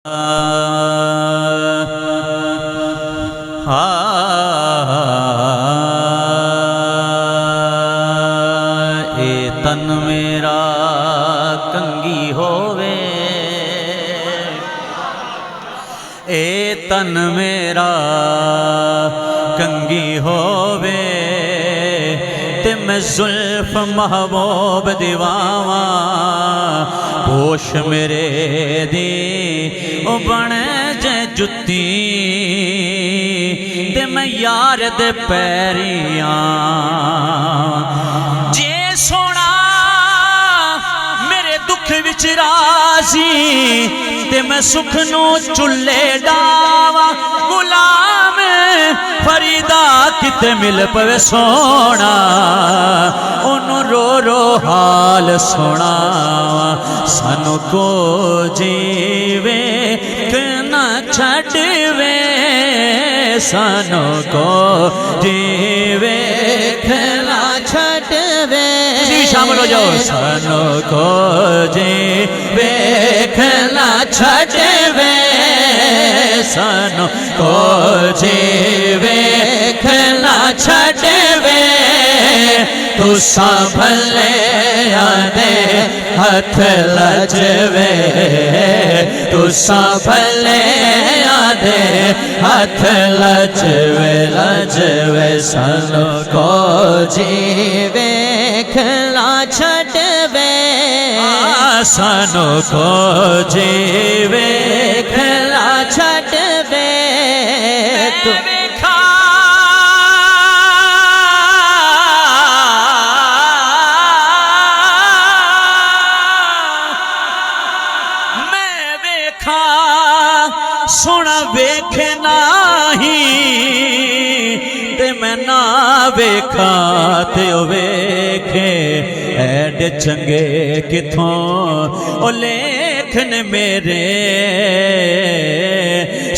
तन मेरा कंगी होवे, ए तन मेरा कंगी होवे, ते मैं जुल्फ महबूब दिवावा, होश मेरे दी ओ बने जे जुत्ती, ते मैं यार दे पैरियां जे सोना मेरे दुख विच राजी, ते मैं सुख नू चुल्ले डावा, गुलाम फरीदा किते मिल पवे सोना, ओनू रो रो हाल सोना, सानू को जीवे ना छड़वे, सानू को जीवे ना छड़वे, शामिल हो जाओ, सानू को जीवे ना छड़वे, सानू को जीवे ना छड़वे, तू संभले आदे हथ लजवे, तू संभले आदे हथ लजवे, लजवे सानू को जीवे खला छड़वे, सानू को जीवे खला छड़वे, तू सोना वेखे नाही, ते मैं ना वेखा ते ओ वेखे, ऐडे चंगे किथों ओ लेखन मेरे,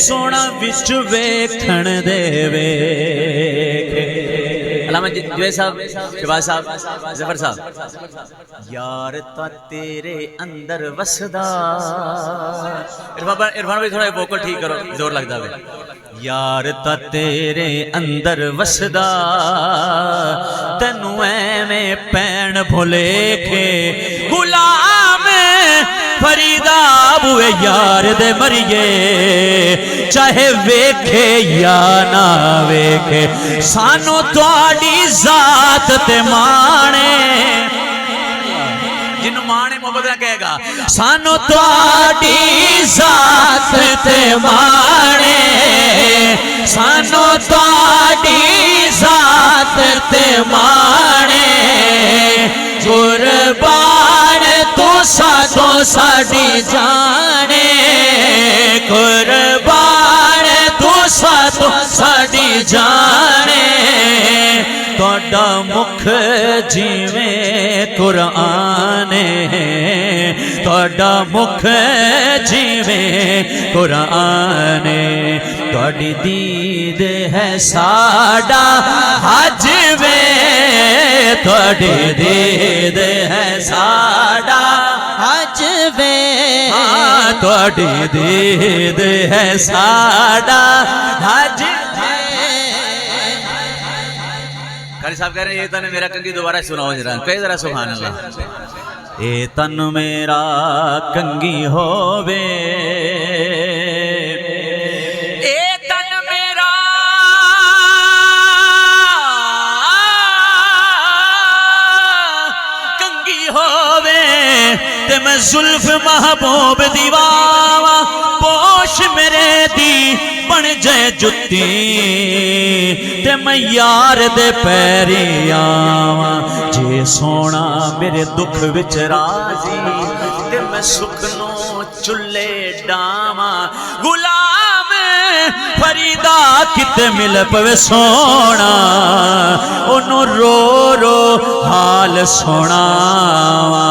सोना विच वेखण दे वेखे। अल्लामा जुवैद साहब, शहबाज साहब, जफर साहब, यार ता तेरे अंदर वसदा, इरफान भाई थोड़ा वोकल ठीक करो, जोर लगता है, यार ता तेरे अंदर वसदा, तैनू एवें पैण भुलेखे, गुलाम फरीदा बुए यार दे मरिए, चाहे वेखे या ना वेखे, सानू तुहाडी जात ते माणे, जिन्नू माणे मोहब्बत ना कहेगा, सानू तुहाडी जात ते माणे, सानू तुहाडी जात ते माणे, कुर्बान तू साडो साडी जाने, कुर्बान तू साडो साडी जाने, तोड़ा मुख जिवें कुरान, तोड़ा मुख जिवें कुरान, तोड़ी दीद है साडा हज वे, तोड़ी दीद है साडा हज वे, तोड़ी दीद है साडा हज। कारी साहब कह रहे हैं ये तन मेरा कंगी दोबारा सुनाओ जरा, कहे जरा सुभान अल्लाह। ए तन मेरा कंगी होवे, ए तन मेरा कंगी होवे, ते मैं जुल्फ महबूब दीवावा, पोश मेरे दी बन जाए जुत्ती, ते मैं यार दे पैरी आवा, जे सोना मेरे दुख विच राजी, ते मैं सुख नो चुल्ले डावा, गुलाम फरीदा किते मिल पवे सोना, ओनू रो रो हाल सुनावा,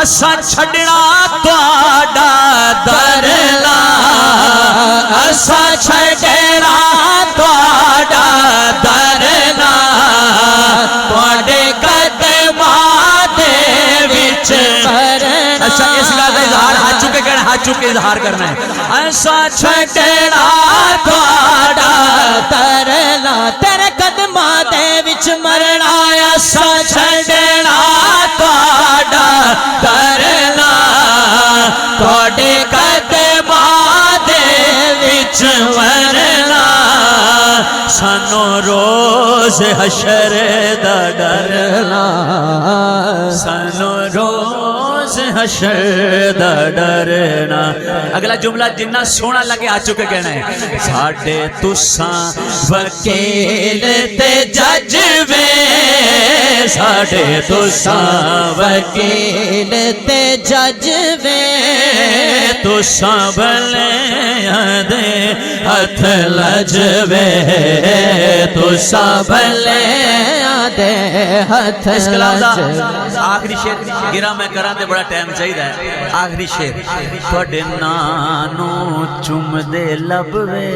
असा छड़ना तुहाडा दरला, असा छड़ना तुहाडा दरला, तुहाडे कदमां दे विच, अच्छा इस गल दा इज़हार हाथ चुके कहना ہاتھ چک کے اظہار کرنا ہے ایسا چھڈنا تہاڈا ترنا تیرے قدماں دے وچ مرنا ایسا چھڈنا تہاڈا ترنا تہاڈے قدماں دے وچ مرنا سانو روز حشر دا ڈرنا سانو روز حشر دا ڈرنا اگلا جملہ جنہ سونا لگے آ چکے کہنا ہے ساڈے تساں وکیل تے جج وے ساڈے تساں وکیل تے جج وے تساں بھلیاں دے ہتھ لجوے تساں بھلیاں دے ہتھ لجوے آخری شعر گرا میں کراں تے بڑا ٹائم چاہیدا ہے آخری شعر تواڈے نانو چم دے لب وے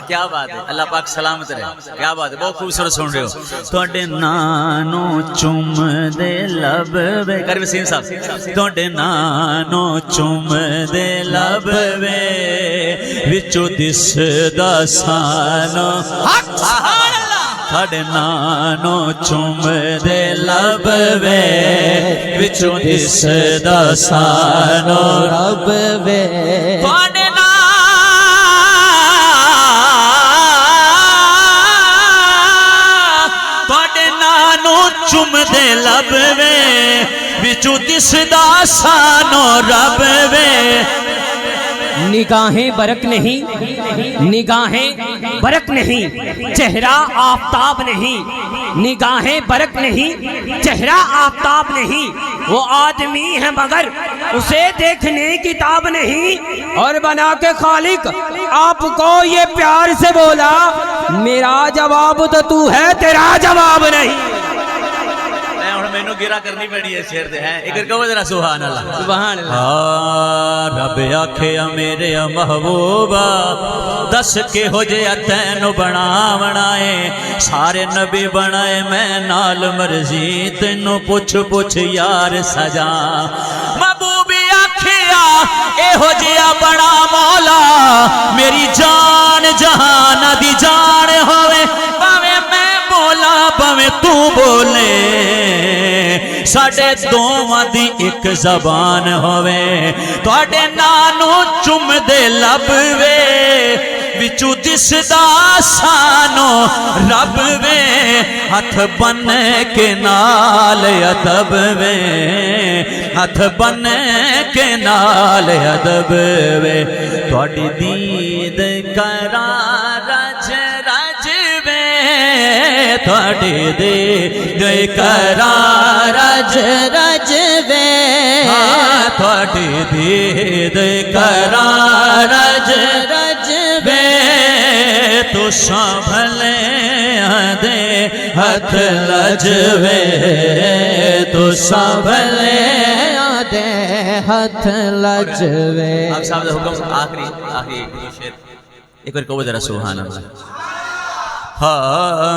کیا بات ہے اللہ پاک سلامت رہے کیا بات ہے بہت خوبصورت سن رہے ہو تواڈے نانو چم دے لب وے کر وسیم صاحب تواڈے نانو چم دے لب وے وچوں دسدا سانو تواڈے نانو چم دے لب وے وچوں دسدا سانو رب وے چم دے لب وے وچوں دسدا سانو رب وے نگاہیں برق نہیں نگاہیں برق نہیں چہرہ آفتاب نہیں نگاہیں برق نہیں چہرہ آفتاب نہیں وہ آدمی ہے مگر اسے دیکھنے کی تاب نہیں اور بنا کے خالق آپ کو یہ پیار سے بولا میرا جواب تو ہے تیرا جواب نہیں مینو گرا کرنی پڑی ہے شیر دے ہیں ایک کہو ذرا سبحان اللہ سبحان اللہ رب آکھیا میرے محبوبا دس کے ہو جے تینو بنائے سارے نبی بنائے میں نال مرضی تینو پوچھ یار سجا محبوبی آکھیا اے ہو جیا بڑا مولا میری جان جہان دی جان ہوئے باویں میں بولا باویں تو بولے ساڈے دوواں دی ایک زبان ہوئے تواڈے نانو چم دے لب وے وچوں دسدا سانو رب وے ہتھ بن کے نال ادب وے ہتھ بن کے نال ادب وے تواڈی دید کرا رج رج وے تواڈی دید کرا رج رج وے تواڈی دید کرا رج رج وے تساں بھلیاں دے ہتھ لجوے تساں بھلیاں دے ہتھ لجوے آپ صاحب دا حکم آخری شعر ایک بار کہو ذرا سبحان اللہ ہاں